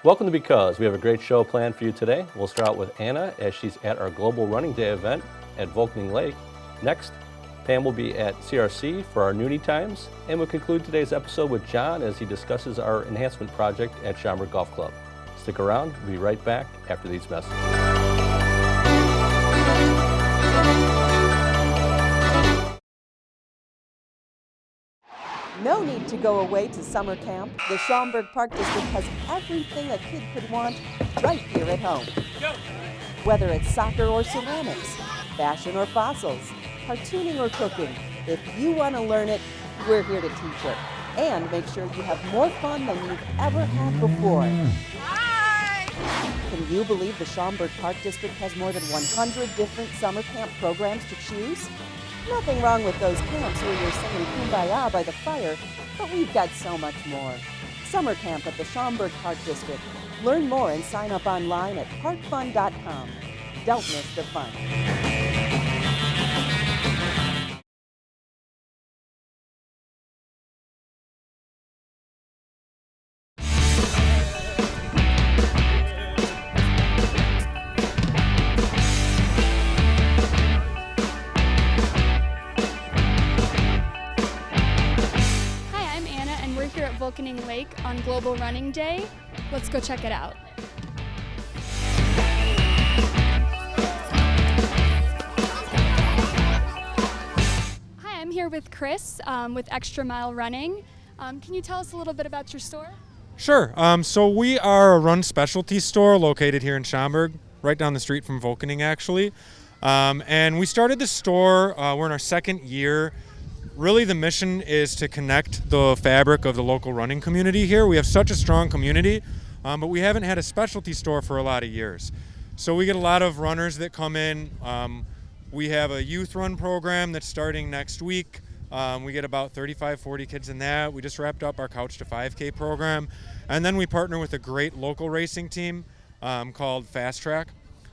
Welcome to Because. We have a great show planned for you today. We'll start out with Anna as she's at our Global Running Day event at Volkening Lake. Next, Pam will be at CRC for our Noonie Times, and we'll conclude today's episode with John as he discusses our enhancement project at Schaumburg Golf Club. Stick around, we'll be right back after these messages. No need to go away to summer camp. The Schaumburg Park District has everything a kid could want right here at home. Whether it's soccer or ceramics, fashion or fossils, cartooning or cooking, if you want to learn it, we're here to teach it. And make sure you have more fun than you've ever had before. Hi! Can you believe the Schaumburg Park District has more than 100 different summer camp programs to choose? Nothing wrong with those camps where you're singing Kumbaya by the fire, but we've got so much more. Summer camp at the Schaumburg Park District. Learn more and sign up online at parkfun.com. Don't miss the fun. Volkening Lake on Global Running Day. Let's go check it out. Hi, I'm here with Chris with Extra Mile Running. Can you tell us a little bit about your store? Sure. So we are a run specialty store located here in Schaumburg, right down the street from Volkening actually. And we started the store, we're in our second year. Really, the mission is to connect the fabric of the local running community here. We have such a strong community, but we haven't had a specialty store for a lot of years. So we get a lot of runners that come in. We have a youth run program that's starting next week. We get about 35, 40 kids in that. We just wrapped up our Couch to 5K program. And then we partner with a great local racing team called Fast Track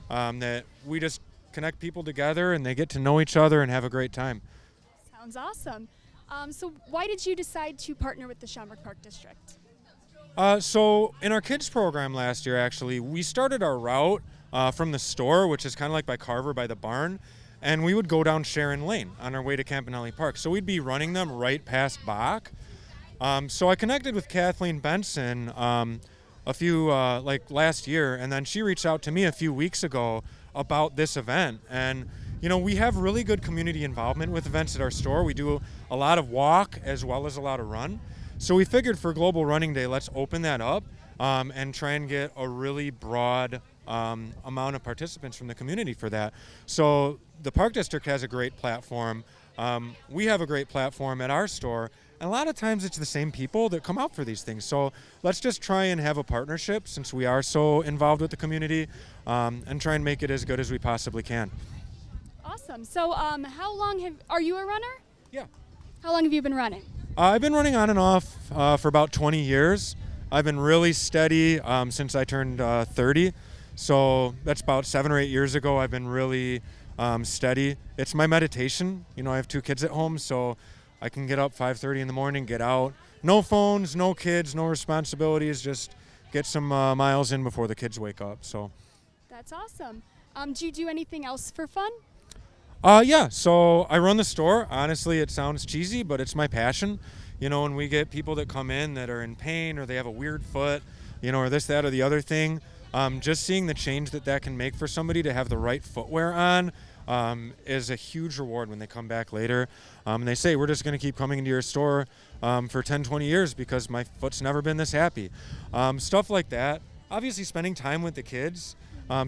that we just connect people together and they get to know each other and have a great time. Sounds awesome. So why did you decide to partner with the Schaumburg Park District? So in our kids program last year, actually, we started our route from the store, which is kind of like by Carver by the barn, and we would go down Sharon Lane on our way to Campanelli Park. So we'd be running them right past Bach. So I connected with Kathleen Benson a few, like last year, and then she reached out to me a few weeks ago about this event. And you know, we have really good community involvement with events at our store. We do a lot of walk as well as a lot of run. So we figured for Global Running Day, let's open that up and try and get a really broad amount of participants from the community for that. So the Park District has a great platform. We have a great platform at our store. And a lot of times it's the same people that come out for these things. So let's just try and have a partnership since we are so involved with the community and try and make it as good as we possibly can. Awesome. So how long are you a runner? Yeah. How long have you been running? I've been running on and off for about 20 years. I've been really steady since I turned 30. So that's about 7 or 8 years ago. I've been really steady. It's my meditation. You know, I have 2 kids at home, so I can get up 5:30 in the morning, get out. No phones, no kids, no responsibilities. Just get some miles in before the kids wake up. So. That's awesome. Do you do anything else for fun? Yeah, so I run the store. Honestly, it sounds cheesy, but it's my passion. You know, when we get people that come in that are in pain or they have a weird foot, you know, or this, that, or the other thing, just seeing the change that can make for somebody to have the right footwear on is a huge reward when they come back later. And they say, we're just going to keep coming into your store for 10, 20 years because my foot's never been this happy. Stuff like that. Obviously, spending time with the kids,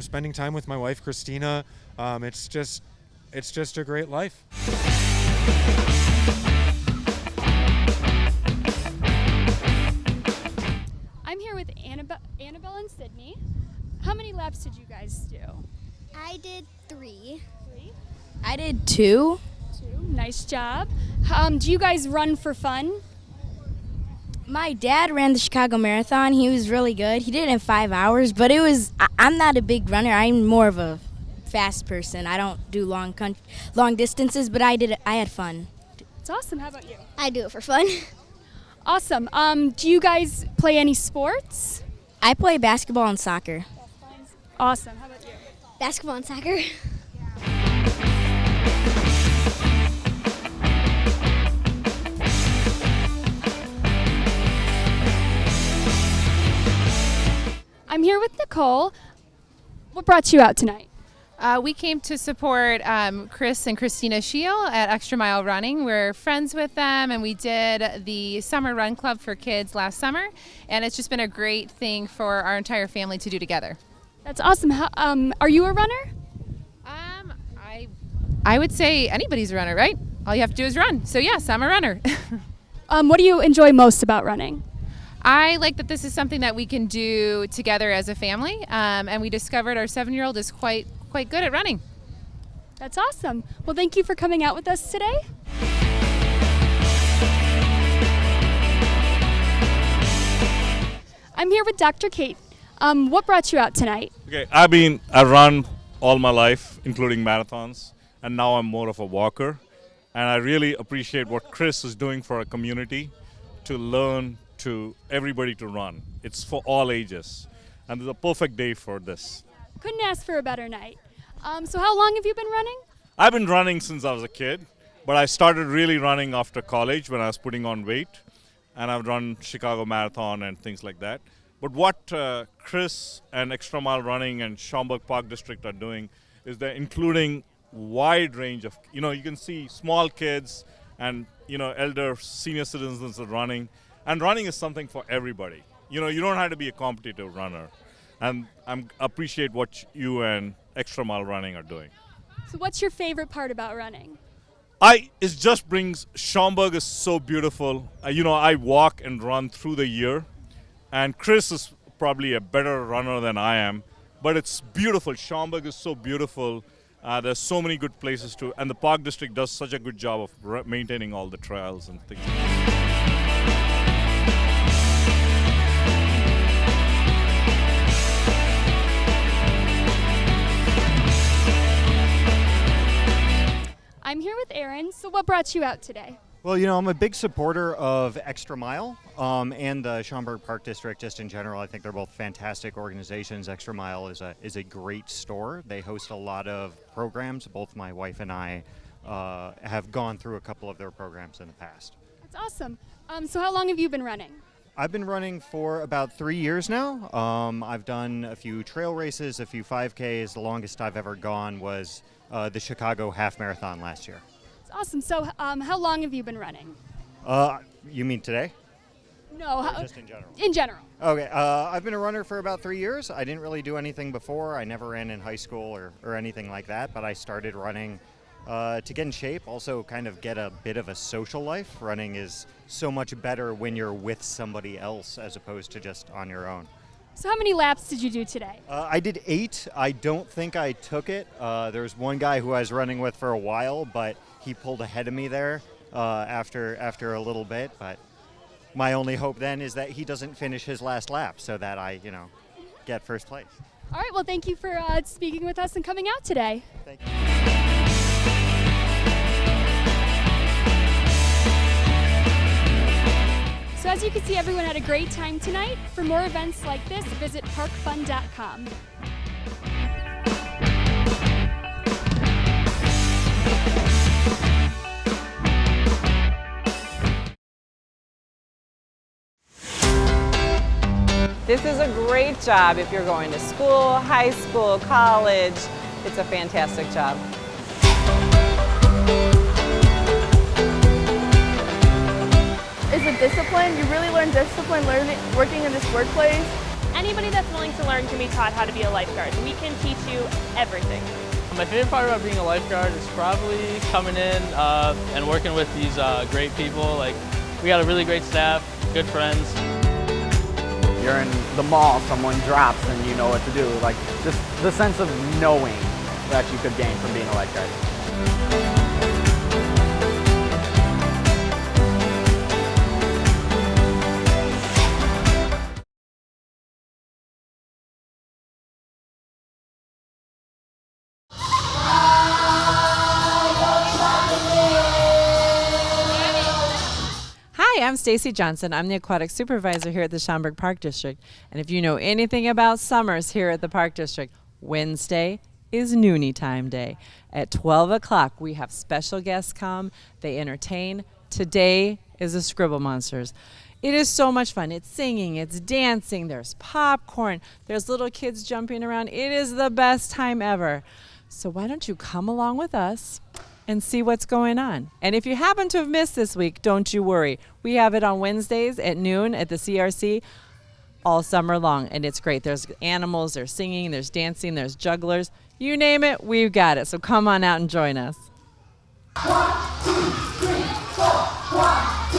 spending time with my wife, Christina, it's just a great life. I'm here with Annabelle and Sydney. How many laps did you guys do? I did 3. 3? I did 2. 2. Nice job. Do you guys run for fun? My dad ran the Chicago Marathon. He was really good. He did it in 5 hours, but I'm not a big runner. I'm more of a fast person. I don't do long distances, but I had fun. It's awesome. How about you? I do it for fun. Awesome. Do you guys play any sports? I play basketball and soccer. Awesome. How about you? Basketball and soccer. I'm here with Nicole. What brought you out tonight? We came to support Chris and Christina Scheel at Extra Mile Running. We're friends with them, and we did the Summer Run Club for kids last summer, and it's just been a great thing for our entire family to do together. That's awesome. Are you a runner? I would say anybody's a runner, right? All you have to do is run. So yes, I'm a runner. What do you enjoy most about running? I like that this is something that we can do together as a family, and we discovered our 7-year-old is quite good at running. That's awesome. Well, thank you for coming out with us today. I'm here with Dr. Kate. What brought you out tonight? Okay, I run all my life, including marathons, and now I'm more of a walker. And I really appreciate what Chris is doing for our community to learn to everybody to run. It's for all ages, and it's a perfect day for this. Couldn't ask for a better night. So how long have you been running? I've been running since I was a kid, but I started really running after college when I was putting on weight, and I've run Chicago Marathon and things like that. But what Chris and Extra Mile Running and Schaumburg Park District are doing is they're including wide range of, you can see small kids and, elder senior citizens are running. And running is something for everybody. You don't have to be a competitive runner. And I appreciate what you and Extra Mile Running are doing. So what's your favorite part about running? It just brings, Schaumburg is so beautiful. I walk and run through the year. And Chris is probably a better runner than I am. But it's beautiful. Schaumburg is so beautiful. There's so many good places to, and the Park District does such a good job of maintaining all the trails and things. I'm here with Aaron. So what brought you out today? Well, I'm a big supporter of Extra Mile and the Schaumburg Park District just in general. I think they're both fantastic organizations. Extra Mile is a great store. They host a lot of programs. Both my wife and I have gone through a couple of their programs in the past. That's awesome. So how long have you been running? I've been running for about 3 years now. I've done a few trail races, a few 5Ks. The longest I've ever gone was the Chicago Half Marathon last year. That's awesome. So how long have you been running? You mean today? No, Or just in general? In general. Okay, I've been a runner for about 3 years. I didn't really do anything before. I never ran in high school or anything like that, but I started running to get in shape, also kind of get a bit of a social life. Running is so much better when you're with somebody else as opposed to just on your own. So how many laps did you do today? I did 8. I don't think I took it. There's one guy who I was running with for a while, but he pulled ahead of me there after a little bit. But my only hope then is that he doesn't finish his last lap so that I, get first place. All right, well, thank you for speaking with us and coming out today. Thank you. So as you can see, everyone had a great time tonight. For more events like this, visit parkfun.com. This is a great job if you're going to school, high school, college. It's a fantastic job. It's a discipline. You really learn discipline working in this workplace. Anybody that's willing to learn can be taught how to be a lifeguard. We can teach you everything. My favorite part about being a lifeguard is probably coming in and working with these great people. We got a really great staff, good friends. You're in the mall, someone drops and you know what to do. Just the sense of knowing that you could gain from being a lifeguard. I'm Stacy Johnson. I'm the aquatic supervisor here at the Schaumburg Park District. And if you know anything about summers here at the Park District, Wednesday is Noonie Time Day. At 12 o'clock, we have special guests come. They entertain. Today is the ScribbleMonsters. It is so much fun. It's singing, it's dancing, there's popcorn, there's little kids jumping around. It is the best time ever. So why don't you come along with us and see what's going on? And if you happen to have missed this week, don't you worry. We have it on Wednesdays at noon at the CRC all summer long, and it's great. There's animals, there's singing, there's dancing, there's jugglers. You name it, we've got it. So come on out and join us. 1, 2, 3, 4. 1, 2,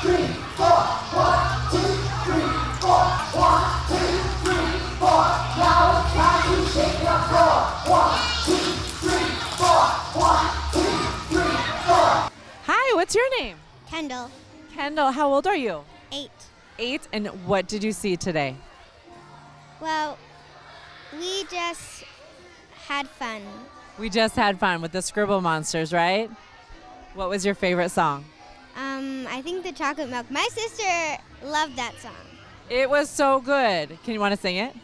3, 4. 1, 2, 3, 4. 1, 2, 3, 4. Now it's time to shake your floor. 1, 2, 3, 4. 1, 2, 3, 4. Hi, what's your name? Kendall. Kendall, how old are you? 8. 8, and what did you see today? Well, we just had fun. We just had fun with the ScribbleMonsters, right? What was your favorite song? I think the chocolate milk. My sister loved that song. It was so good. Can you want to sing it? No.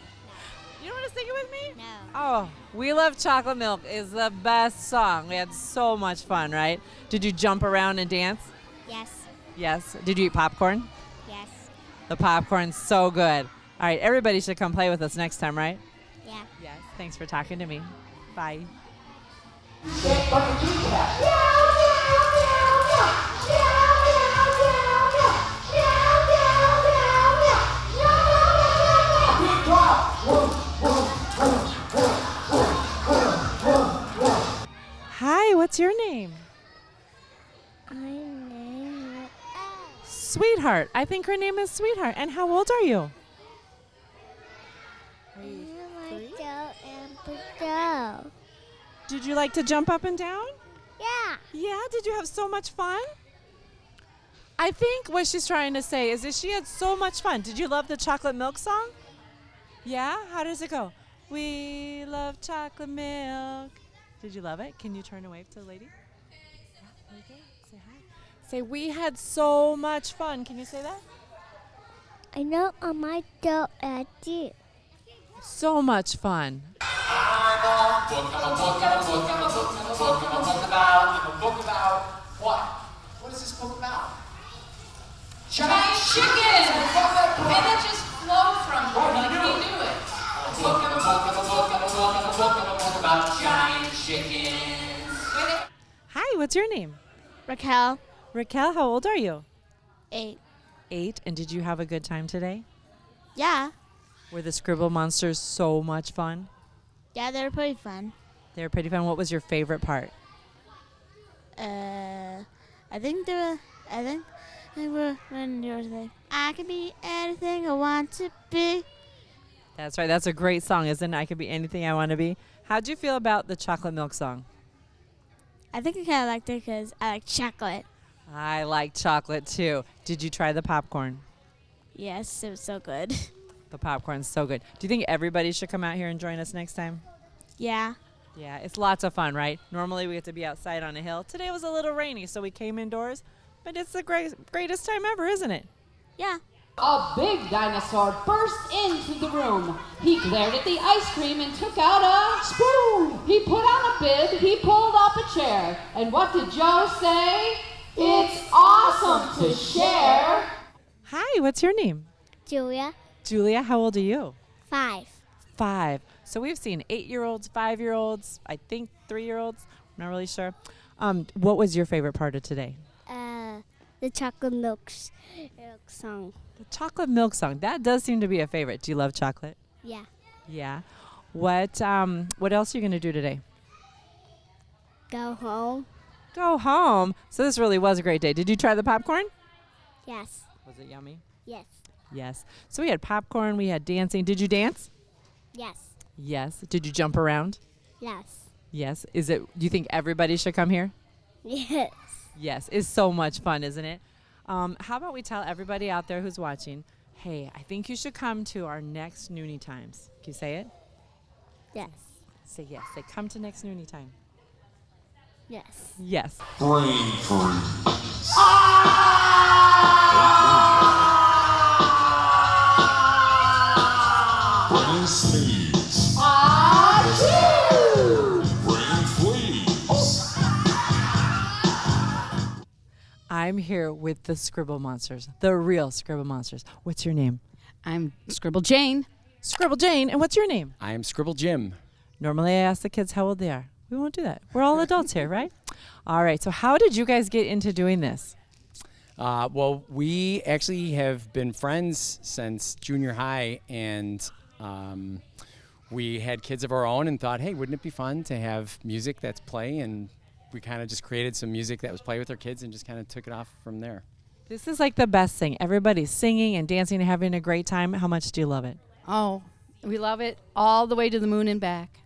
You don't want to sing it with me? No. Oh, We Love Chocolate Milk is the best song. We had so much fun, right? Did you jump around and dance? Yes. Yes. Did you eat popcorn? Yes. The popcorn's so good. All right, everybody should come play with us next time, right? Yeah. Yes. Thanks for talking to me. Bye. Hi, what's your name? My name is Sweetheart. I think her name is Sweetheart. And how old are you? Did you like to jump up and down? Yeah. Yeah? Did you have so much fun? I think what she's trying to say is that she had so much fun. Did you love the chocolate milk song? Yeah? How does it go? We love chocolate milk. Did you love it? Can you turn and wave to the lady? Yeah, there you go. Say hi. Say, we had so much fun. Can you say that? I know I might go at you. So much fun. Book about what? What is this book about? Giant chicken! And it just flowed from you, like we do it. A book about giant chickens. Hi, what's your name? Raquel. Raquel, how old are you? 8. 8, and did you have a good time today? Yeah. Were the ScribbleMonsters so much fun? Yeah, they were pretty fun. They were pretty fun. What was your favorite part? I think they were when you were like, I can be anything I want to be. That's right. That's a great song, isn't it? I could be anything I want to be. How'd you feel about the chocolate milk song? I think I kind of liked it because I like chocolate. I like chocolate too. Did you try the popcorn? Yes, it was so good. The popcorn's so good. Do you think everybody should come out here and join us next time? Yeah. Yeah, it's lots of fun, right? Normally we get to be outside on a hill. Today was a little rainy, so we came indoors. But it's the greatest time ever, isn't it? Yeah. A big dinosaur burst into the room. He glared at the ice cream and took out a spoon. He put on a bib, he pulled up a chair. And what did Joe say? It's awesome to share. Hi, what's your name? Julia. Julia, how old are you? 5. 5. So we've seen 8-year-olds, 5-year-olds, I think 3-year-olds. I'm not really sure. What was your favorite part of today? The chocolate milk song. The chocolate milk song. That does seem to be a favorite. Do you love chocolate? Yeah. Yeah. What else are you going to do today? Go home. Go home. So this really was a great day. Did you try the popcorn? Yes. Was it yummy? Yes. Yes. So we had popcorn. We had dancing. Did you dance? Yes. Yes. Did you jump around? Yes. Yes. Do you think everybody should come here? Yes. Yes. It's so much fun, isn't it? How about we tell everybody out there who's watching, hey, I think you should come to our next Noonie Times. Can you say it? Yes. Say yes. Say come to next Noonie Time. Yes. Yes. Brain freeze. I'm here with the ScribbleMonsters, the real ScribbleMonsters. What's your name? I'm Scribble Jane. Scribble Jane, and what's your name? I am Scribble Jim. Normally I ask the kids how old they are. We won't do that. We're all adults here, right? All right, so how did you guys get into doing this? Well, we actually have been friends since junior high, and we had kids of our own and thought, hey, wouldn't it be fun to have music that's play? And we kind of just created some music that was play with our kids and just kind of took it off from there. This is like the best thing. Everybody's singing and dancing and having a great time. How much do you love it? Oh, we love it all the way to the moon and back.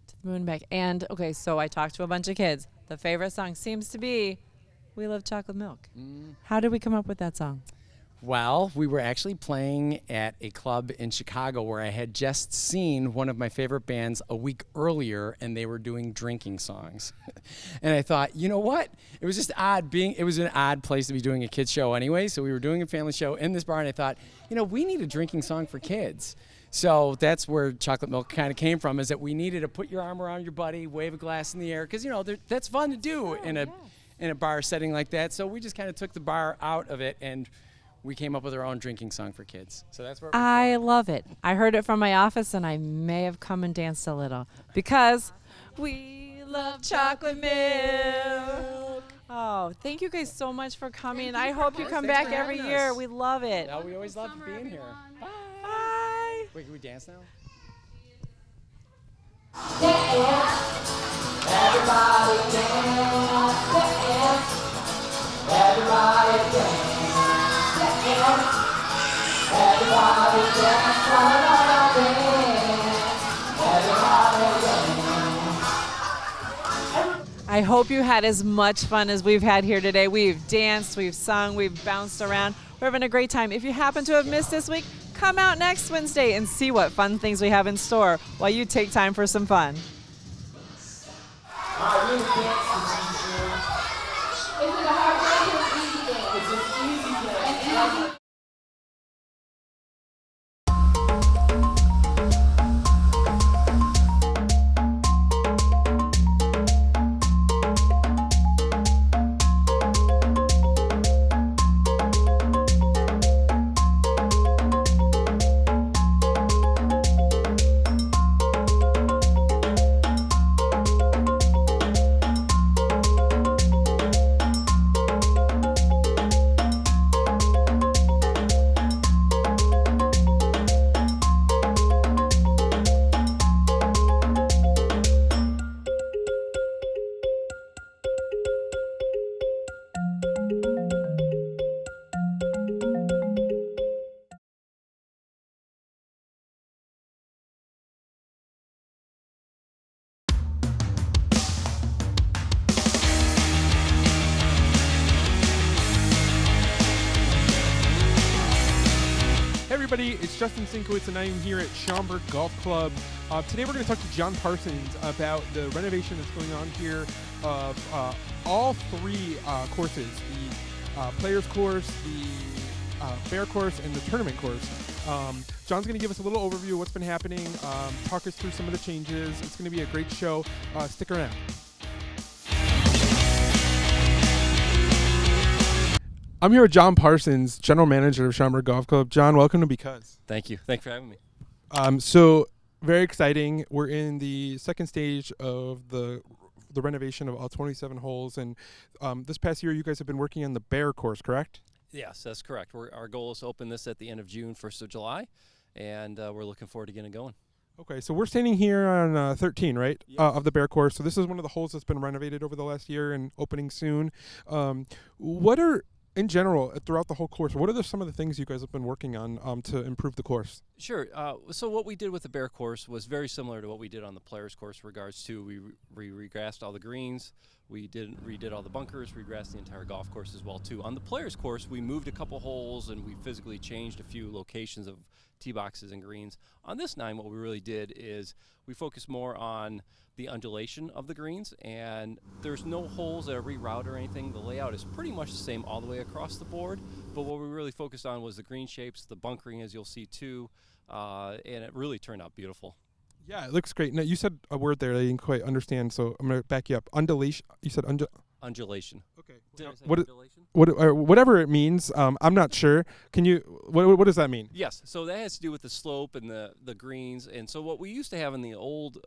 To the moon and back. And, okay, so I talked to a bunch of kids. The favorite song seems to be We Love Chocolate Milk. How did we come up with that song? Well, we were actually playing at a club in Chicago where I had just seen one of my favorite bands a week earlier, and they were doing drinking songs. And I thought, you know what? It was just odd it was an odd place to be doing a kids show anyway, so we were doing a family show in this bar, and I thought, you know, we need a drinking song for kids. So that's where Chocolate Milk kind of came from, is that we needed to put your arm around your buddy, wave a glass in the air, because, you know, that's fun to do in a bar setting like that. So we just kind of took the bar out of it, and we came up with our own drinking song for kids. So that's where I love it. I heard it from my office, and I may have come and danced a little because we love chocolate milk. Oh, thank you guys so much for coming. I hope you come back every year. We love it. No, we always love being here. Bye. Bye. Wait, can we dance now? Everybody dance, dance. Everybody dance. Everybody dance, everybody dance. I hope you had as much fun as we've had here today. We've danced, we've sung, we've bounced around. We're having a great time. If you happen to have missed this week, come out next Wednesday and see what fun things we have in store while you take time for some fun. Are you dancing, teacher? Is it a hard dance or an easy dance? It's an easy dance. An easy. Everybody, it's Justin Sienkiewicz, and I am here at Schaumburg Golf Club. Today we're going to talk to John Parsons about the renovation that's going on here of all three courses, the Players Course, the Bear Course, and the Tournament Course. John's going to give us a little overview of what's been happening, talk us through some of the changes. It's going to be a great show. Stick around. I'm here with John Parsons, General Manager of Schaumburg Golf Club. John, welcome to BCUZ. Thank you. Thanks for having me. So very exciting. We're in the second stage of the renovation of all 27 holes, and this past year you guys have been working on the Bear Course, correct? Yes, that's correct. Our goal is to open this at the end of June, 1st of July, and we're looking forward to getting it going. Okay, so we're standing here on 13, right, of the Bear Course. So this is one of the holes that's been renovated over the last year and opening soon. What are, in general, throughout the whole course, what are some of the things you guys have been working on to improve the course? Sure. So what we did with the Bear Course was very similar to what we did on the Players Course in regards to we regrassed all the greens, we redid all the bunkers, regrassed the entire golf course as well too. On the Players Course, we moved a couple holes and we physically changed a few locations of tee boxes and greens. On this 9, what we really did is we focused more on the undulation of the greens, and there's no holes that are rerouted or anything. The layout is pretty much the same all the way across the board, but what we really focused on was the green shapes, the bunkering, as you'll see too, and it really turned out beautiful. Yeah, it looks great. Now, you said a word there that I didn't quite understand, so I'm going to back you up. Undulation, you said Undulation. Okay. Did I say What undulation? Whatever it means, I'm not sure. Can you? What does that mean? Yes, so that has to do with the slope and the greens. And so what we used to have in the old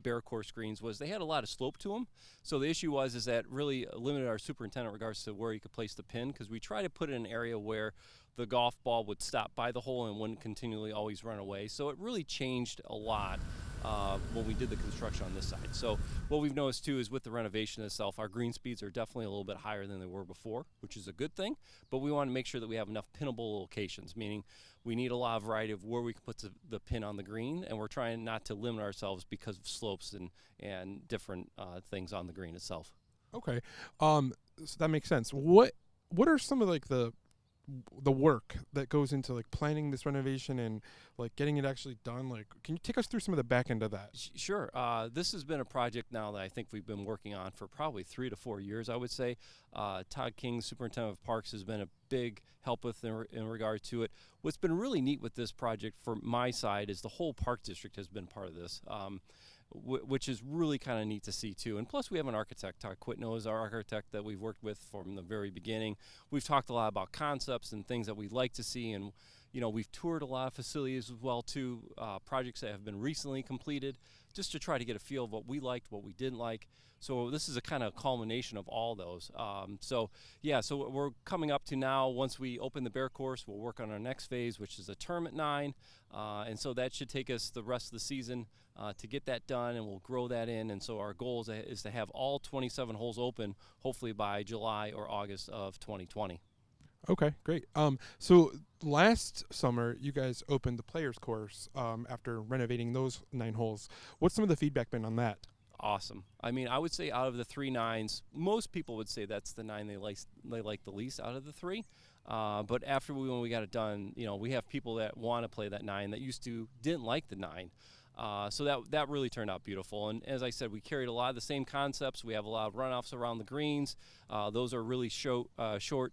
bare course greens was they had a lot of slope to them. So the issue is that really limited our superintendent in regards to where you could place the pin, because we try to put it in an area where the golf ball would stop by the hole and wouldn't continually always run away. So it really changed a lot when we did the construction on this side. So what we've noticed too is with the renovation itself, our green speeds are definitely a little bit higher than they were before, which is a good thing. But we want to make sure that we have enough pinnable locations, meaning we need a lot of variety of where we can put the pin on the green, and we're trying not to limit ourselves because of slopes and different things on the green itself. Okay, so that makes sense. What are some of like the work that goes into like planning this renovation and like getting it actually done? Like, can you take us through some of the back end of that? Sure. This has been a project now that I think we've been working on for probably 3 to 4 years, I would say. Todd King, superintendent of parks, has been a big help with in regard to it. What's been really neat with this project for my side is the whole park district has been part of this. Which is really kind of neat to see too. And plus we have an architect, Todd Quitno is our architect that we've worked with from the very beginning. We've talked a lot about concepts and things that we'd like to see, and we've toured a lot of facilities as well too, projects that have been recently completed, just to try to get a feel of what we liked, what we didn't like. So this is a kind of culmination of all those. So we're coming up to now, once we open the bare course, we'll work on our next phase, which is a term at 9. And so that should take us the rest of the season to get that done, and we'll grow that in. And so our goal is to have all 27 holes open, hopefully by July or August of 2020. Okay, great. So last summer, you guys opened the players course after renovating those 9 holes. What's some of the feedback been on that? Awesome. I mean, I would say out of the 3 9s, most people would say that's the 9 they like the least out of the 3. But when we got it done, we have people that want to play that 9 that didn't like the 9. So that really turned out beautiful. And as I said, we carried a lot of the same concepts. We have a lot of runoffs around the greens. Those are really short,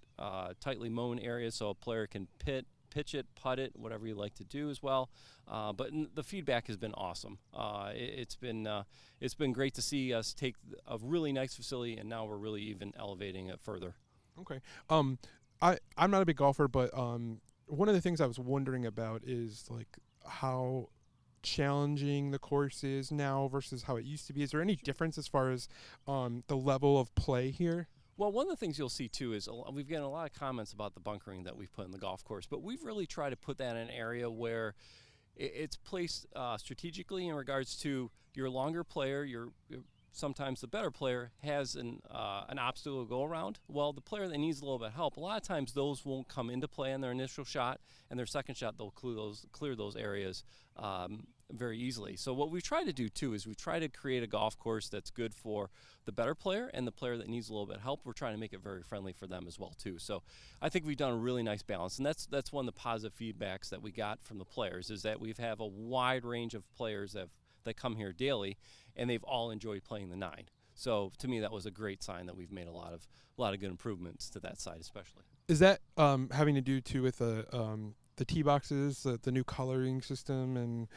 tightly mown areas, so a player can pitch it, putt it, whatever you like to do as well. But the feedback has been awesome. It's been great to see us take a really nice facility, and now we're really even elevating it further. Okay. I'm not a big golfer, but one of the things I was wondering about is like how challenging the course is now versus how it used to be. Is there any difference as far as the level of play here? Well, one of the things you'll see too is we've gotten a lot of comments about the bunkering that we've put in the golf course, but we've really tried to put that in an area where it's placed strategically in regards to your longer player, sometimes the better player has an obstacle to go around. Well, the player that needs a little bit of help, a lot of times those won't come into play on their initial shot, and their second shot they'll clear those areas very easily. So what we've tried to do too is we try to create a golf course that's good for the better player and the player that needs a little bit of help. We're trying to make it very friendly for them as well too. So I think we've done a really nice balance, and that's one of the positive feedbacks that we got from the players, is that we have a wide range of players that come here daily, and they've all enjoyed playing the 9. So to me, that was a great sign that we've made a lot of good improvements to that side, especially. Is that having to do too with the tee boxes, the new coloring system, and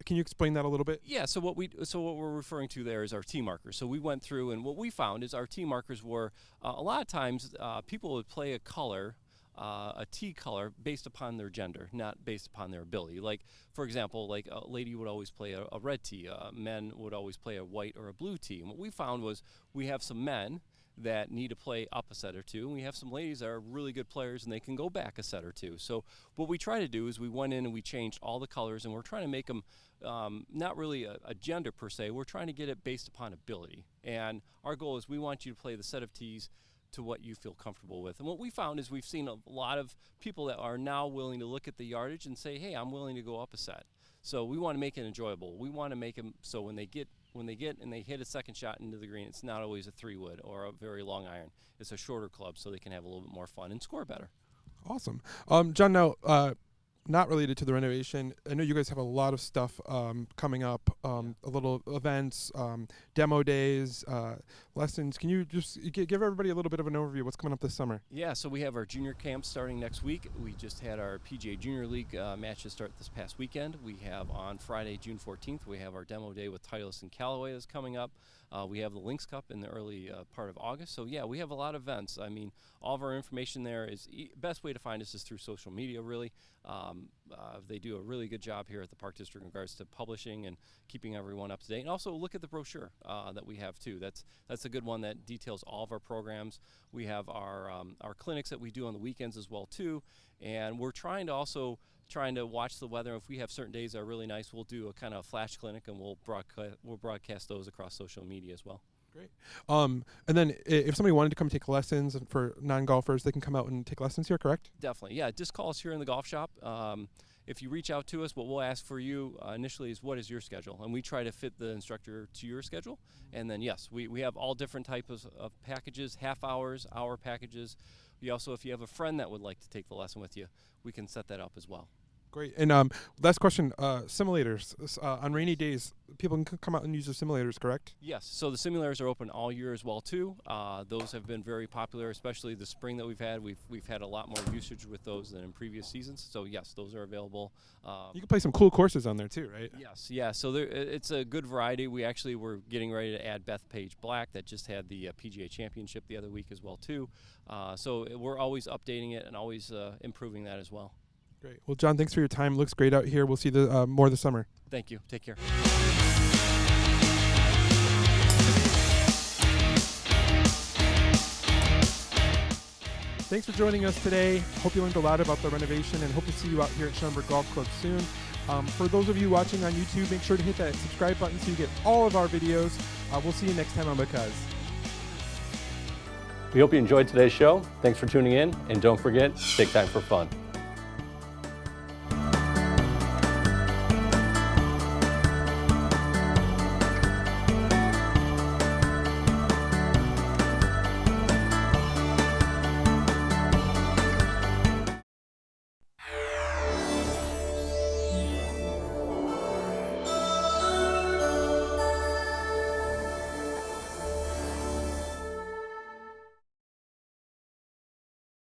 can you explain that a little bit? Yeah. So what we're referring to there is our tee markers. So we went through, and what we found is our tee markers were a lot of times people would play a color. A tee color based upon their gender, not based upon their ability. Like, for example, like a lady would always play a red tee. Men would always play a white or a blue tee. And what we found was we have some men that need to play up a set or two, and we have some ladies that are really good players and they can go back a set or two. So what we try to do is we went in and we changed all the colors, and we're trying to make them not really a gender per se. We're trying to get it based upon ability. And our goal is we want you to play the set of tees to what you feel comfortable with. And what we found is we've seen a lot of people that are now willing to look at the yardage and say, hey, I'm willing to go up a set. So we want to make it enjoyable. We want to make them so when they get and they hit a second shot into the green, it's not always a 3-wood or a very long iron. It's a shorter club so they can have a little bit more fun and score better. Awesome. John, now, not related to the renovation, I know you guys have a lot of stuff coming up, a little events, demo days, lessons. Can you just give everybody a little bit of an overview of what's coming up this summer? Yeah, so we have our junior camp starting next week. We just had our PGA Junior League matches start this past weekend. We have on Friday, June 14th, we have our demo day with Titleist and Callaway that's coming up. We have the Lynx Cup in the early part of August. So yeah, we have a lot of events. I mean, all of our information there is best way to find us is through social media, really. They do a really good job here at the Park District in regards to publishing and keeping everyone up to date. And also look at the brochure that we have too. That's a good one that details all of our programs. We have our clinics that we do on the weekends as well too. And we're trying to watch the weather. If we have certain days that are really nice, we'll do a kind of flash clinic, and we'll broadcast those across social media as well. Great. And then if somebody wanted to come take lessons for non-golfers, they can come out and take lessons here, correct? Definitely. Yeah, just call us here in the golf shop. If you reach out to us, what we'll ask for you initially is what is your schedule, and we try to fit the instructor to your schedule. And then yes, we have all different types of packages, half hours, hour packages. We also, if you have a friend that would like to take the lesson with you, we can set that up as well. Great. And last question, simulators. On rainy days, people can come out and use the simulators, correct? Yes. So the simulators are open all year as well too. Those have been very popular, especially the spring that we've had. We've had a lot more usage with those than in previous seasons. So yes, those are available. You can play some cool courses on there too, right? Yes. Yeah. So it's a good variety. We actually were getting ready to add Bethpage Black that just had the PGA Championship the other week as well too. So we're always updating it and always improving that as well. Great. Well, John, thanks for your time. Looks great out here. We'll see the more this summer. Thank you. Take care. Thanks for joining us today. Hope you learned a lot about the renovation, and hope to see you out here at Schaumburg Golf Club soon. For those of you watching on YouTube, make sure to hit that subscribe button so you get all of our videos. We'll see you next time on BCUZ. We hope you enjoyed today's show. Thanks for tuning in, and don't forget, take time for fun.